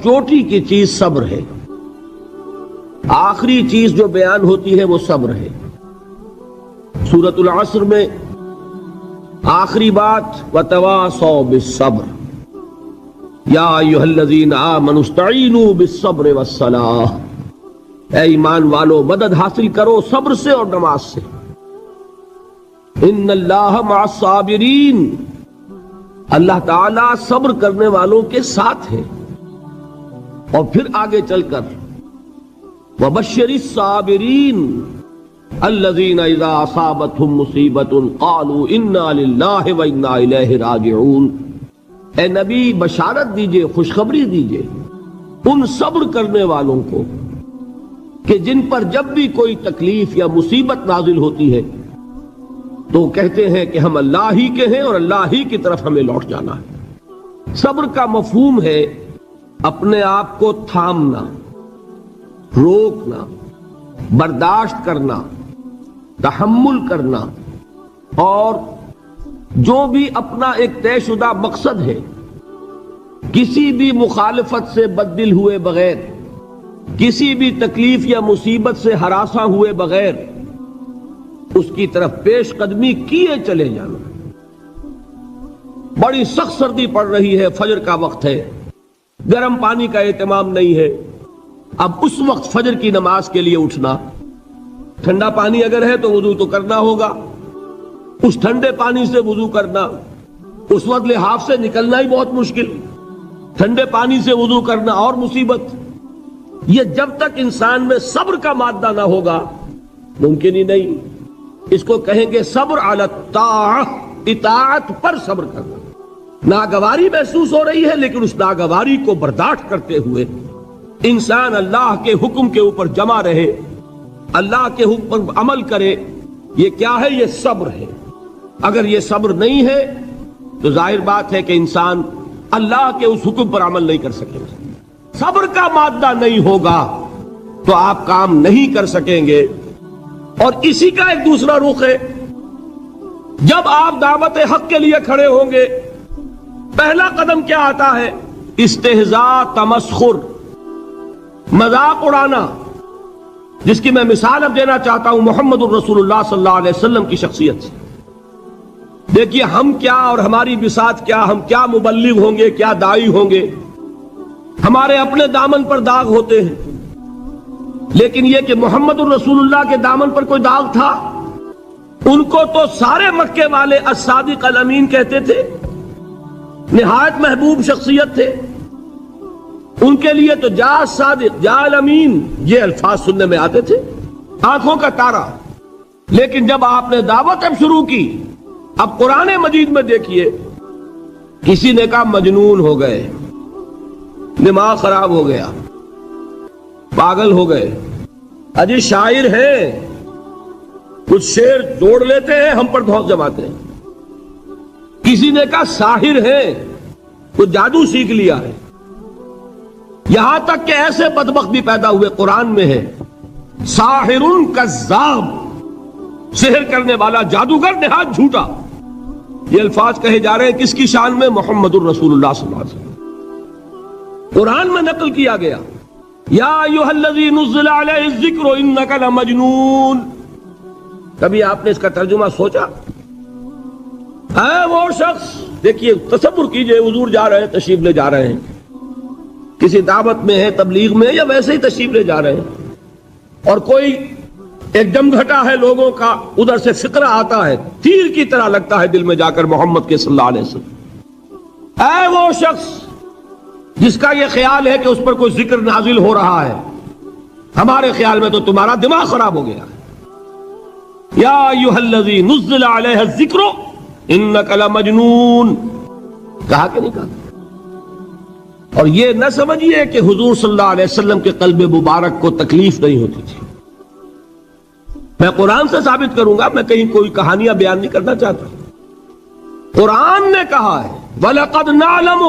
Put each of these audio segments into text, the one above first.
چوٹی کی چیز صبر ہے، آخری چیز جو بیان ہوتی ہے وہ صبر ہے۔ سورۃ العصر میں آخری بات وَتَوَاصَوْا بِالصَّبْرِ یا ایھا الذین آمنوا استعینوا بالصبر والصلاۃ، اے ایمان والو مدد حاصل کرو صبر سے اور نماز سے۔ ان اللہ مع الصابرین، اللہ تعالیٰ صبر کرنے والوں کے ساتھ ہے۔ اور پھر آگے چل کر وَبَشِّرِ الصَّابِرِينَ الذین اذا اصابتهم مصیبۃ قالوا انا للہ وانا الیہ راجعون، اے نبی بشارت دیجئے، خوشخبری دیجئے ان صبر کرنے والوں کو کہ جن پر جب بھی کوئی تکلیف یا مصیبت نازل ہوتی ہے تو کہتے ہیں کہ ہم اللہ ہی کے ہیں اور اللہ ہی کی طرف ہمیں لوٹ جانا ہے۔ صبر کا مفہوم ہے اپنے آپ کو تھامنا، روکنا، برداشت کرنا، تحمل کرنا، اور جو بھی اپنا ایک طے شدہ مقصد ہے کسی بھی مخالفت سے بددل ہوئے بغیر، کسی بھی تکلیف یا مصیبت سے ہراساں ہوئے بغیر اس کی طرف پیش قدمی کیے چلے جانا۔ بڑی سخت سردی پڑ رہی ہے، فجر کا وقت ہے، گرم پانی کا اہتمام نہیں ہے، اب اس وقت فجر کی نماز کے لیے اٹھنا، ٹھنڈا پانی اگر ہے تو وضو تو کرنا ہوگا، اس ٹھنڈے پانی سے وضو کرنا، اس وقت لحاف سے نکلنا ہی بہت مشکل، ٹھنڈے پانی سے وضو کرنا اور مصیبت۔ یہ جب تک انسان میں صبر کا مادہ نہ ہوگا ممکن ہی نہیں۔ اس کو کہیں گے صبر علی الطاعہ، اطاعت پر صبر کرنا۔ ناگواری محسوس ہو رہی ہے لیکن اس ناگواری کو برداشت کرتے ہوئے انسان اللہ کے حکم کے اوپر جمع رہے، اللہ کے حکم پر عمل کرے۔ یہ کیا ہے؟ یہ صبر ہے۔ اگر یہ صبر نہیں ہے تو ظاہر بات ہے کہ انسان اللہ کے اس حکم پر عمل نہیں کر سکے گا۔ صبر کا مادہ نہیں ہوگا تو آپ کام نہیں کر سکیں گے۔ اور اسی کا ایک دوسرا رخ ہے، جب آپ دعوت حق کے لیے کھڑے ہوں گے پہلا قدم کیا آتا ہے؟ استہزاء، تمسخر، مذاق اڑانا، جس کی میں مثال اب دینا چاہتا ہوں محمد الرسول اللہ صلی اللہ علیہ وسلم کی شخصیت سے۔ دیکھیے ہم کیا اور ہماری بساط کیا، ہم کیا مبلغ ہوں گے، کیا داعی ہوں گے، ہمارے اپنے دامن پر داغ ہوتے ہیں، لیکن یہ کہ محمد الرسول اللہ کے دامن پر کوئی داغ تھا؟ ان کو تو سارے مکے والے الصادق الامین کہتے تھے، نہایت محبوب شخصیت تھے، ان کے لیے تو جا صادق، جا الامین، یہ الفاظ سننے میں آتے تھے، آنکھوں کا تارا۔ لیکن جب آپ نے دعوت اب شروع کی، اب قرآن مجید میں دیکھیے کسی نے کہا مجنون ہو گئے، دماغ خراب ہو گیا، پاگل ہو گئے، اجی شاعر ہیں، کچھ شعر جوڑ لیتے ہیں ہم پر دھوس جماتے ہیں۔ کسی نے کہا ساحر ہیں، کچھ جادو سیکھ لیا ہے۔ یہاں تک کہ ایسے بدبخت بھی پیدا ہوئے، قرآن میں ہے ساحر کذاب، سحر کرنے والا جادوگر نہایت جھوٹا۔ یہ الفاظ کہے جا رہے ہیں کس کی شان میں؟ محمد الرسول اللہ صلی اللہ علیہ وسلم۔ قرآن میں نقل کیا گیا یا ایھا الذی نزل علیہ الذکر انک لمجنون۔ کبھی آپ نے اس کا ترجمہ سوچا؟ اے وہ شخص، دیکھیے تصور کیجئے حضور جا رہے ہیں، تشریف لے جا رہے ہیں، کسی دعوت میں ہے، تبلیغ میں، یا ویسے ہی تشریف لے جا رہے ہیں، اور کوئی ایک دم گھٹا ہے لوگوں کا، ادھر سے فقرہ آتا ہے، تیر کی طرح لگتا ہے دل میں جا کر محمد کے صلی اللہ علیہ وسلم۔ اے وہ شخص جس کا یہ خیال ہے کہ اس پر کوئی ذکر نازل ہو رہا ہے، ہمارے خیال میں تو تمہارا دماغ خراب ہو گیا۔ یا ایھا الذی نزل علیہ الذکر انک لمجنون، کہا کہ نہیں کہا؟ اور یہ نہ سمجھیے کہ حضور صلی اللہ علیہ وسلم کے قلب مبارک کو تکلیف نہیں ہوتی تھی۔ میں قرآن سے ثابت کروں گا، میں کہیں کوئی کہانیاں بیان نہیں کرنا چاہتا۔ قرآن نے کہا ہے وَلَقَدْ نَعْلَمُ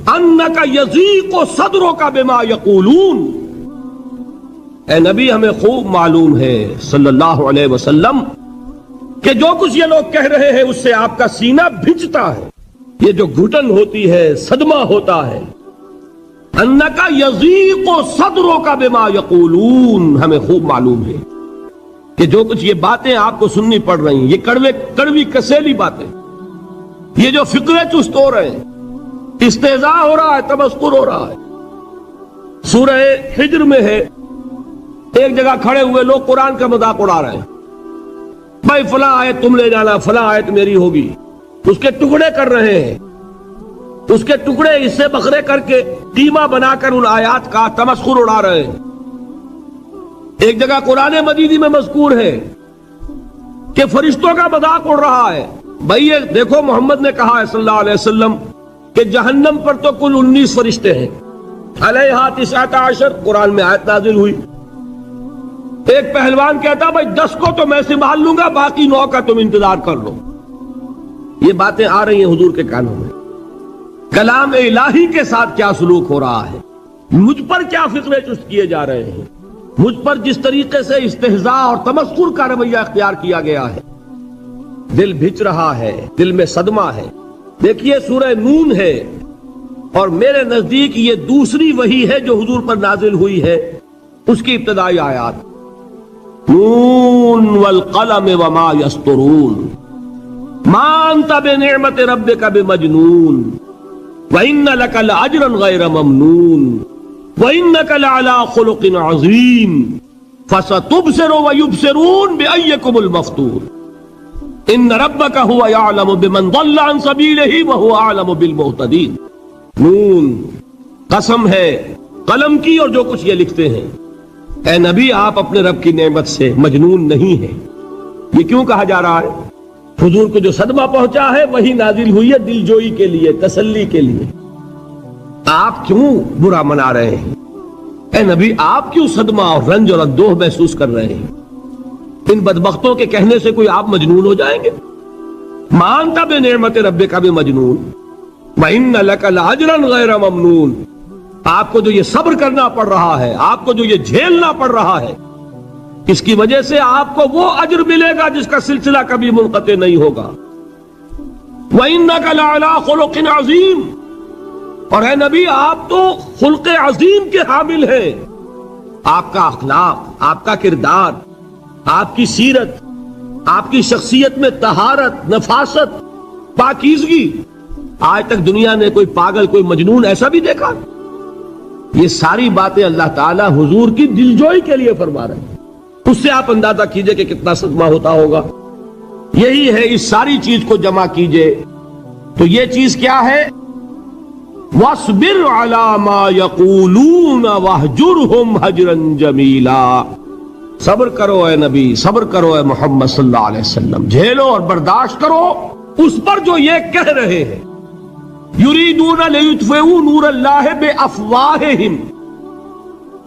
أَنَّكَ يَضِيقُ صَدْرُكَ بِمَا يَقُولُونَ، اے نبی ہمیں خوب معلوم ہے صلی اللہ علیہ وسلم کہ جو کچھ یہ لوگ کہہ رہے ہیں اس سے آپ کا سینہ بھجتا ہے، یہ جو گھٹن ہوتی ہے، صدمہ ہوتا ہے، انک یضیق صدرک بما یقولون، ہمیں خوب معلوم ہے کہ جو کچھ یہ باتیں آپ کو سننی پڑ رہی ہیں، یہ کڑوی کسیلی باتیں، یہ جو فکرے چست ہو رہے ہیں، استہزاء ہو رہا ہے، تمسخر ہو رہا ہے۔ سورہ ہجر میں ہے، ایک جگہ کھڑے ہوئے لوگ قرآن کا مذاق اڑا رہے ہیں، بھائی فلاں آیت تم لے جانا، فلاں آیت میری ہوگی، اس کے ٹکڑے کر رہے ہیں، اس کے ٹکڑے حصے بکھرے کر کے قیمہ بنا کر ان آیات کا تمسخر اڑا رہے ہیں۔ ایک جگہ قرآن مجیدی میں مذکور ہے کہ فرشتوں کا مذاق اڑ رہا ہے، بھائی یہ دیکھو محمد نے کہا ہے صلی اللہ علیہ وسلم کہ جہنم پر تو کل 19 فرشتے ہیں، علیہا 19 قرآن میں آیت نازل ہوئی۔ ایک پہلوان کہتا بھائی 10 کو تو میں سنبھال لوں گا، باقی 9 کا تم انتظار کر لو۔ یہ باتیں آ رہی ہیں حضور کے کانوں میں، کلام الہی کے ساتھ کیا سلوک ہو رہا ہے، مجھ پر کیا فکرے چست کیے جا رہے ہیں، مجھ پر جس طریقے سے استہزاء اور تمسخر کا رویہ اختیار کیا گیا ہے، دل بھچ رہا ہے، دل میں صدمہ ہے۔ دیکھیے سورہ نون ہے، اور میرے نزدیک یہ دوسری وحی ہے جو حضور پر نازل ہوئی ہے، اس کی ابتدائی آیات، نون والقلم وما یسطرون ما انت بنعمت ربک بمجنون وَإِنَّ لَكَ لَأَجْرًا غَيْرَ مَمْنُونٍ وَإِنَّكَ لَعَلَىٰ خُلُقٍ عَظِيمٍ فَسَتُبْصِرُ وَيُبْصِرُونَ بِأَيِّكُمُ الْمَفْتُونُ إِنَّ رَبَّكَ هُوَ يَعْلَمُ بِمَنْ ضَلَّ عَنْ سَبِيلِهِ وَهُوَ أَعْلَمُ بِالْمُهْتَدِينَ۔ نون، قسم ہے قلم کی اور جو کچھ یہ لکھتے ہیں۔ اے نبی آپ اپنے رب کی نعمت سے مجنون نہیں ہیں۔ یہ کیوں کہا جا رہا ہے؟ حضور کو جو صدمہ پہنچا ہے وہی نازل ہوئی ہے دل جوئی کے لیے، تسلی کے لیے۔ آپ کیوں برا منا رہے ہیں؟ اے نبی آپ کیوں صدمہ اور رنج اور اندوہ محسوس کر رہے ہیں؟ ان بدبختوں کے کہنے سے کوئی آپ مجنون ہو جائیں گے؟ مانتا بے نعمت ربک بھی مجنون وَإِنَّ لَكَ لَأَجْرًا غَيْرَ مَمْنُونٍ۔ آپ کو جو یہ صبر کرنا پڑ رہا ہے، آپ کو جو یہ جھیلنا پڑ رہا ہے، اس کی وجہ سے آپ کو وہ اجر ملے گا جس کا سلسلہ کبھی منقطع نہیں ہوگا۔ وَإِنَّكَ لَعَلَىٰ خُلُقٍ عَظِيمٍ، اور اے نبی آپ تو خلق عظیم کے حامل ہیں۔ آپ کا اخلاق، آپ کا کردار، آپ کی سیرت، آپ کی شخصیت میں طہارت، نفاست، پاکیزگی، آج تک دنیا نے کوئی پاگل، کوئی مجنون ایسا بھی دیکھا؟ یہ ساری باتیں اللہ تعالی حضور کی دلجوئی کے لیے فرما رہے ہیں۔ اس سے آپ اندازہ کیجئے کہ کتنا صدمہ ہوتا ہوگا۔ یہی ہے، اس ساری چیز کو جمع کیجئے تو یہ چیز کیا ہے؟ وَاصْبِرْ عَلَىٰ مَا يَقُولُونَ وَاهْجُرْهُمْ هَجْرًا جَمِيلًا۔ صبر کرو اے نبی، صبر کرو اے محمد صلی اللہ علیہ وسلم، جھیلو اور برداشت کرو اس پر جو یہ کہہ رہے ہیں۔ يُرِيدُونَ لِيُطْفِئُوا نُورَ اللَّهِ بِأَفْوَاهِهِمْ،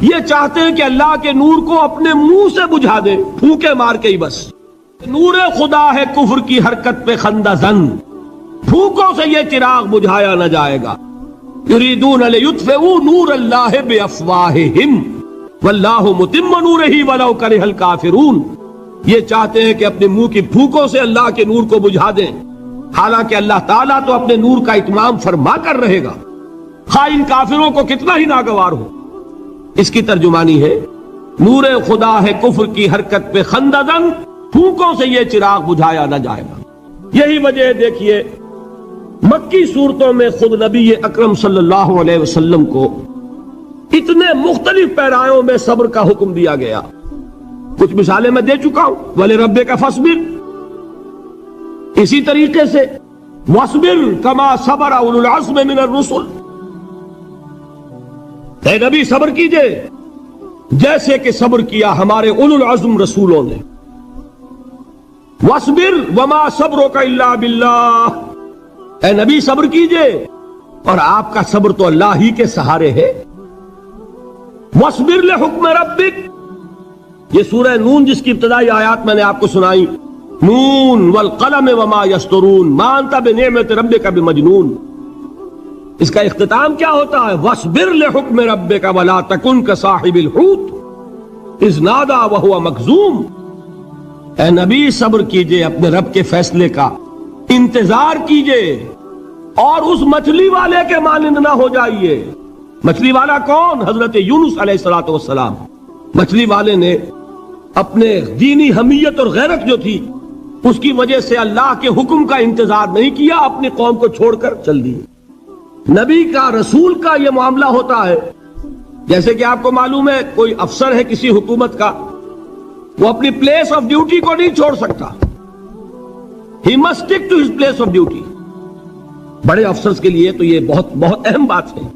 یہ چاہتے ہیں کہ اللہ کے نور کو اپنے منہ سے بجھا دیں، پھونکے مار کے ہی بس۔ نور خدا ہے کفر کی حرکت پہ خندہ زن، پھونکوں سے یہ چراغ بجھایا نہ جائے گا۔ یریدون لیطفئوا نور اللہ بافواہہم واللہ متم نورہ ولو کرہ الکافرون، یہ چاہتے ہیں کہ اپنے منہ کی پھونکوں سے اللہ کے نور کو بجھا دیں، حالانکہ اللہ تعالیٰ تو اپنے نور کا اتمام فرما کر رہے گا، خواہ ان کافروں کو کتنا ہی ناگوار ہو۔ اس کی ترجمانی ہے نور خدا ہے کفر کی حرکت پہ خنددن، پھونکوں سے یہ چراغ بجھایا نہ جائے گا۔ یہی وجہ ہے، دیکھیے مکی صورتوں میں خود نبی اکرم صلی اللہ علیہ وسلم کو اتنے مختلف پیرایوں میں صبر کا حکم دیا گیا۔ کچھ مثالیں میں دے چکا ہوں، وَلِرَبِّكَ فَاصْبِرْ، اسی طریقے سے وَاصْبِرْ كَمَا صَبَرَ أُولُو الْعَزْمِ مِنَ الرُّسُلِ، اے نبی صبر کیجئے جیسے کہ صبر کیا ہمارے اولو العزم رسولوں نے۔ وَاصْبِرْ وَمَا صَبْرُكَ إِلَّا بِاللَّهِ، اے نبی صبر کیجئے اور آپ کا صبر تو اللہ ہی کے سہارے ہے۔ وَاصْبِرْ لِحُكْمِ رَبِّكَ، یہ سورہ نون جس کی ابتدائی آیات میں نے آپ کو سنائی، نون والقلم وما یسطرون ما انت بنعمت ربک بمجنون، اس کا اختتام کیا ہوتا ہے؟ وَاصْبِرْ لِحُكْمِ رَبِّكَ وَلَا تَكُنْ كَصَاحِبِ الْحُوتِ إِذْ نَادَىٰ وَهُوَ مَكْظُومٌ، اے نبی صبر کیجئے اپنے رب کے فیصلے کا، انتظار کیجئے اور اس مچھلی والے کے مانند نہ ہو جائیے مچھلی والا کون؟ حضرت یونس علیہ الصلوۃ والسلام۔ مچھلی والے نے اپنے دینی حمیت اور غیرت جو تھی اس کی وجہ سے اللہ کے حکم کا انتظار نہیں کیا، اپنی قوم کو چھوڑ کر چل دی۔ نبی کا، رسول کا یہ معاملہ ہوتا ہے، جیسے کہ آپ کو معلوم ہے کوئی افسر ہے کسی حکومت کا، وہ اپنی پلیس آف ڈیوٹی کو نہیں چھوڑ سکتا، he must stick to his place of duty. بڑے افسرز کے لیے تو یہ بہت بہت اہم بات ہے۔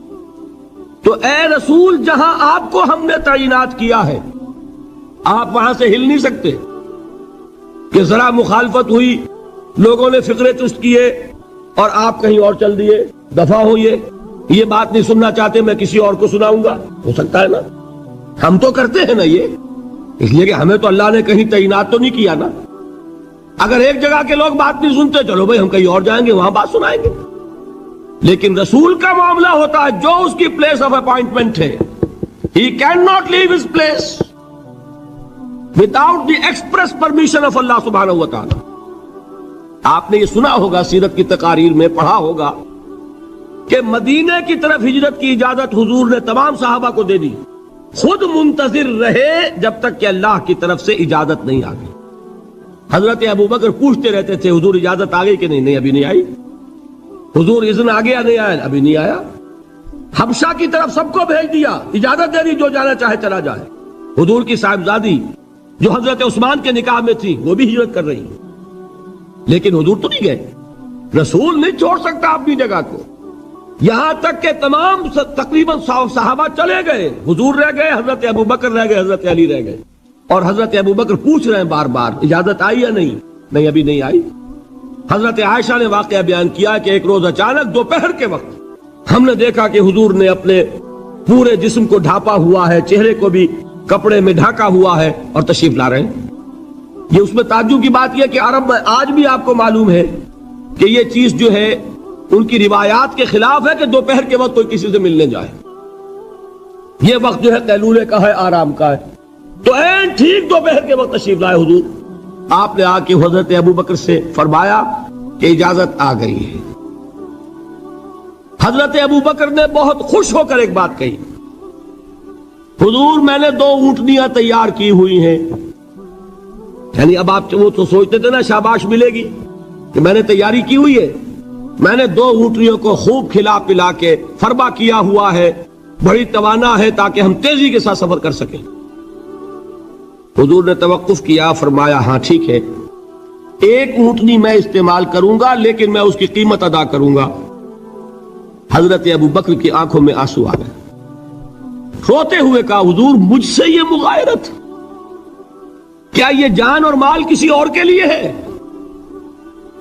تو اے رسول، جہاں آپ کو ہم نے تعینات کیا ہے آپ وہاں سے ہل نہیں سکتے کہ ذرا مخالفت ہوئی، لوگوں نے فقرے چست کیے اور آپ کہیں اور چل دیے، دفع ہوئے، یہ بات نہیں سننا چاہتے، میں کسی اور کو سناؤں گا۔ ہو سکتا ہے نا؟ ہم تو کرتے ہیں نا یہ، اس لیے کہ ہمیں تو اللہ نے کہیں تعینات تو نہیں کیا نا۔ اگر ایک جگہ کے لوگ بات نہیں سنتے، چلو بھائی ہم کہیں اور جائیں گے، وہاں بات سنائیں گے۔ لیکن رسول کا معاملہ ہوتا ہے جو اس کی پلیس آف اپائنٹمنٹ ہے، he can not leave his place without the express permission of Allah سبحانہ و تعالی۔ آپ نے یہ سنا ہوگا، سیرت کی تقاریر میں پڑھا ہوگا کہ مدینے کی طرف ہجرت کی اجازت حضور نے تمام صحابہ کو دے دی، خود منتظر رہے جب تک کہ اللہ کی طرف سے اجازت نہیں آ گئی۔ حضرت ابوبکر پوچھتے رہتے تھے حضور اجازت آ گئی کہ نہیں؟ نہیں ابھی نہیں آئی۔ حضور اذن آ گیا؟ نہیں آیا، ابھی نہیں آیا۔ حبشہ کی طرف سب کو بھیج دیا، اجازت دے دی جو جانا چاہے چلا جائے۔ حضور کی صاحبزادی جو حضرت عثمان کے نکاح میں تھی وہ بھی ہجرت کر رہی، لیکن حضور تو نہیں گئے۔ رسول نہیں چھوڑ سکتا اپنی جگہ کو، یہاں تک کہ تمام تقریباً صحابہ چلے گئے، حضور رہ گئے، حضرت ابوبکر رہ گئے، حضرت علی رہ گئے، اور حضرت ابوبکر پوچھ رہے ہیں بار بار اجازت آئی یا نہیں؟ نہیں ابھی نہیں آئی۔ حضرت عائشہ نے واقعہ بیان کیا کہ ایک روز اچانک دوپہر کے وقت ہم نے دیکھا کہ حضور نے اپنے پورے جسم کو ڈھانپا ہوا ہے، چہرے کو بھی کپڑے میں ڈھانکا ہوا ہے اور تشریف لا رہے ہیں۔ یہ اس میں تعجب کی بات یہ کہ عرب میں آج بھی آپ کو معلوم ہے کہ یہ چیز جو ہے ان کی روایات کے خلاف ہے کہ دوپہر کے وقت کوئی کسی سے ملنے جائے۔ یہ وقت جو ہے قیلولے کا ہے، آرام کا ہے۔ تو این ٹھیک دوپہر کے وقت تشریف لائے حضور، آپ نے آ کے حضرت ابوبکر سے فرمایا کہ اجازت آ گئی ہے۔ حضرت ابوبکر نے بہت خوش ہو کر ایک بات کہی، حضور میں نے 2 اونٹنیاں تیار کی ہوئی ہیں۔ یعنی اب آپ وہ تو سوچتے تھے نا شاباش ملے گی کہ میں نے تیاری کی ہوئی ہے، میں نے 2 اونٹنیوں کو خوب کھلا پلا کے فربا کیا ہوا ہے، بڑی توانا ہے تاکہ ہم تیزی کے ساتھ سفر کر سکیں۔ حضور نے توقف کیا، فرمایا ہاں ٹھیک ہے، 1 اونٹنی میں استعمال کروں گا لیکن میں اس کی قیمت ادا کروں گا۔ حضرت ابوبکر کی آنکھوں میں آنسو آ گئے، روتے ہوئے کہا حضور مجھ سے یہ مغایرت، کیا یہ جان اور مال کسی اور کے لیے ہے؟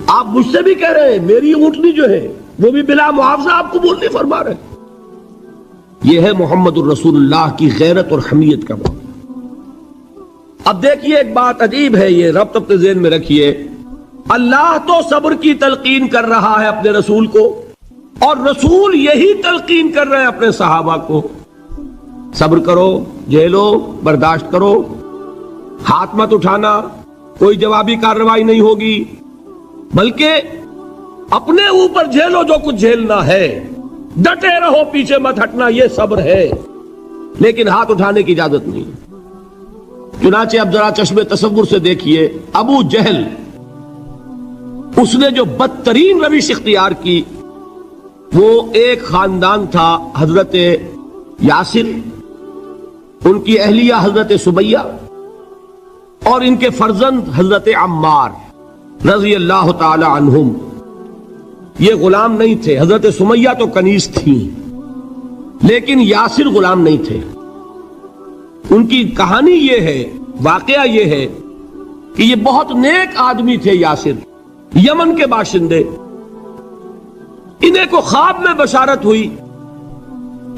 آپ مجھ سے بھی کہہ رہے ہیں میری اونٹنی جو ہے وہ بھی بلا معاوضہ آپ قبول نہیں فرما رہے۔ یہ ہے محمد الرسول اللہ کی غیرت اور حمیت کا معاملہ۔ اب دیکھیے ایک بات عجیب ہے، یہ ربط اپنے ذہن میں رکھیے، اللہ تو صبر کی تلقین کر رہا ہے اپنے رسول کو، اور رسول یہی تلقین کر رہے ہیں اپنے صحابہ کو، صبر کرو، جھیلو، برداشت کرو، ہاتھ مت اٹھانا، کوئی جوابی کارروائی نہیں ہوگی، بلکہ اپنے اوپر جھیلو جو کچھ جھیلنا ہے، ڈٹے رہو، پیچھے مت ہٹنا، یہ صبر ہے، لیکن ہاتھ اٹھانے کی اجازت نہیں۔ چنانچہ اب ذرا چشمے تصور سے دیکھیے، ابو جہل اس نے جو بدترین روش اختیار کی، وہ ایک خاندان تھا حضرت یاسر، ان کی اہلیہ حضرت سمیہ، اور ان کے فرزند حضرت عمار رضی اللہ تعالی عنہم۔ یہ غلام نہیں تھے، حضرت سمیہ تو کنیز تھیں لیکن یاسر غلام نہیں تھے۔ ان کی کہانی یہ ہے، واقعہ یہ ہے کہ یہ بہت نیک آدمی تھے یاسر، یمن کے باشندے۔ انہیں کو خواب میں بشارت ہوئی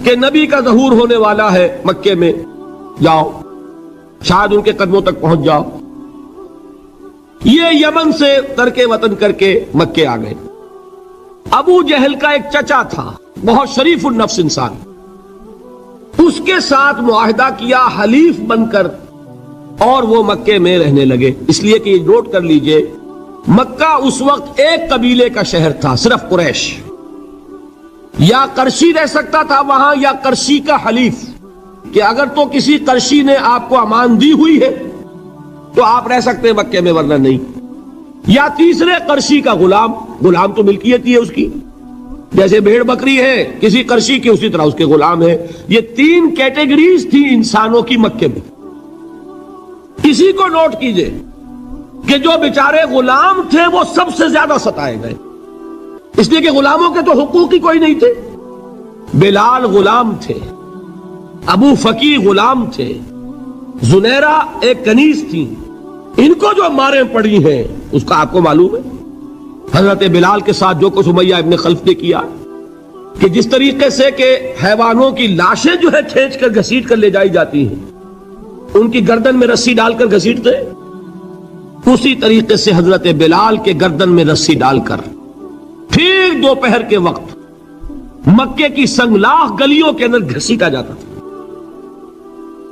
کہ نبی کا ظہور ہونے والا ہے مکے میں، جاؤ شاید ان کے قدموں تک پہنچ جاؤ۔ یہ یمن سے ترک وطن کر کے مکے آ گئے۔ ابو جہل کا ایک چچا تھا، بہت شریف النفس انسان، اس کے ساتھ معاہدہ کیا حلیف بن کر، اور وہ مکے میں رہنے لگے۔ اس لیے کہ یہ نوٹ کر لیجئے، مکہ اس وقت ایک قبیلے کا شہر تھا، صرف قریش۔ یا قرشی رہ سکتا تھا وہاں یا قرشی کا حلیف، کہ اگر تو کسی قرشی نے آپ کو امان دی ہوئی ہے تو آپ رہ سکتے ہیں مکے میں، ورنہ نہیں، یا تیسرے قرشی کا غلام، غلام تو ملکیت ہی ہے اس کی، جیسے بھیڑ بکری ہے کسی قرشی کی اسی طرح اس کے غلام ہے۔ یہ 3 کیٹیگریز تھی انسانوں کی مکے میں۔ اسی کو نوٹ کیجئے کہ جو بیچارے غلام تھے وہ سب سے زیادہ ستائے گئے، اس لیے کہ غلاموں کے تو حقوق ہی کوئی نہیں تھے۔ بلال غلام تھے، ابو فقی غلام تھے، زنیرہ ایک کنیز تھی، ان کو جو ماریں پڑی ہیں اس کا آپ کو معلوم ہے۔ حضرت بلال کے ساتھ جو کچھ امیہ ابن خلف نے کیا، کہ جس طریقے سے کہ حیوانوں کی لاشیں جو ہے کھینچ کر گھسیٹ کر لے جائی جاتی ہیں، ان کی گردن میں رسی ڈال کر گھسیٹتے، اسی طریقے سے حضرت بلال کے گردن میں رسی ڈال کر پھر دوپہر کے وقت مکے کی سنگلاخ گلیوں کے اندر گھسیٹا جاتا تھا۔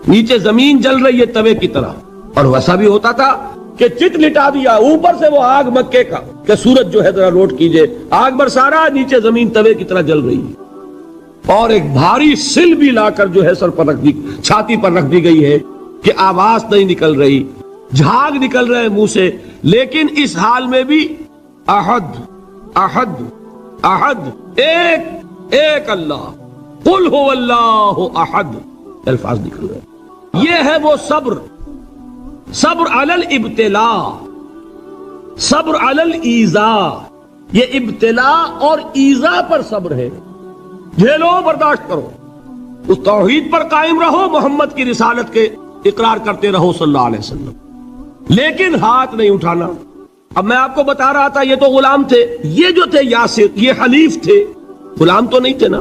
نیچے زمین جل رہی ہے توے کی طرح، اور ویسا بھی ہوتا تھا کہ چت لٹا دیا، اوپر سے وہ آگ مکے کا کہ سورج جو ہے ذرا نوٹ کیجئے، آگ برسا رہا، نیچے زمین توے کی طرح جل رہی ہے، اور ایک بھاری سل بھی لا کر جو ہے سر پر رکھ دی، چھاتی پر رکھ دی گئی ہے کہ آواز نہیں نکل رہی، جھاگ نکل رہے منہ سے، لیکن اس حال میں بھی احد احد احد، ایک ایک اللہ، قل هو اللہ احد، الفاظ نکل رہے۔ یہ ہے وہ صبر، صبر علی الابتلاء، صبر علی الایذاء، یہ ابتلاء اور ایذاء پر صبر ہے، جھیلو برداشت کرو، اس توحید پر قائم رہو، محمد کی رسالت کے اقرار کرتے رہو صلی اللہ علیہ وسلم، لیکن ہاتھ نہیں اٹھانا۔ اب میں آپ کو بتا رہا تھا یہ تو غلام تھے، یہ جو تھے یاسر یہ حلیف تھے، غلام تو نہیں تھے نا۔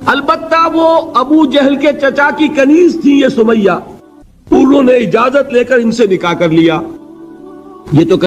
البتہ وہ ابو جہل کے چچا کی کنیز تھی یہ سمیہ، انہوں نے اجازت لے کر ان سے نکاح کر لیا۔ یہ تو